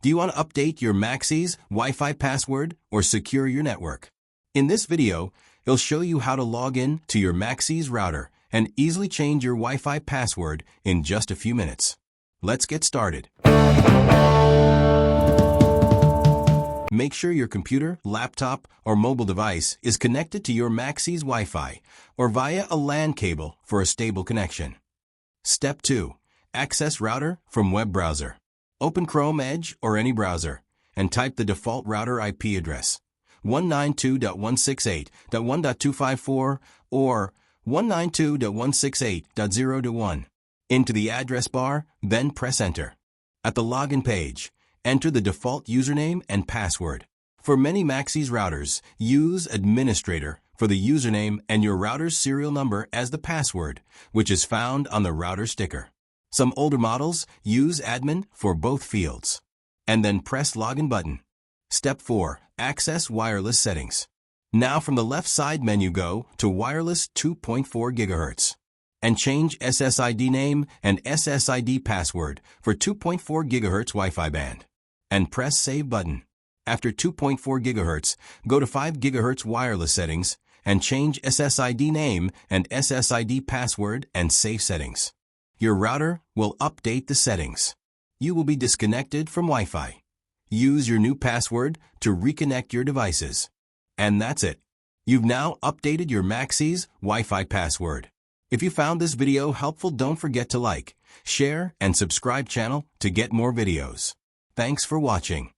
Do you want to update your Maxis Wi-Fi password or secure your network? In this video, it'll show you how to log in to your Maxis router and easily change your Wi-Fi password in just a few minutes. Let's get started. Make sure your computer, laptop, or mobile device is connected to your Maxis Wi-Fi or via a LAN cable for a stable connection. Step 2. Access router from web browser. Open Chrome, Edge, or any browser, and type the default router IP address, 192.168.1.254 or 192.168.0.1 into the address bar, then press Enter. At the login page, enter the default username and password. For many Maxis routers, use administrator for the username and your router's serial number as the password, which is found on the router sticker. Some older models use admin for both fields. And then press Login button. Step 4. Access wireless settings. Now from the left side menu go to Wireless 2.4 GHz and change SSID name and SSID password for 2.4 GHz Wi-Fi band. And press Save button. After 2.4 GHz, go to 5 GHz wireless settings and change SSID name and SSID password and save settings. Your router will update the settings. You will be disconnected from Wi-Fi. Use your new password to reconnect your devices. And that's it. You've now updated your Maxis Wi-Fi password. If you found this video helpful, don't forget to like, share, and subscribe channel to get more videos. Thanks for watching.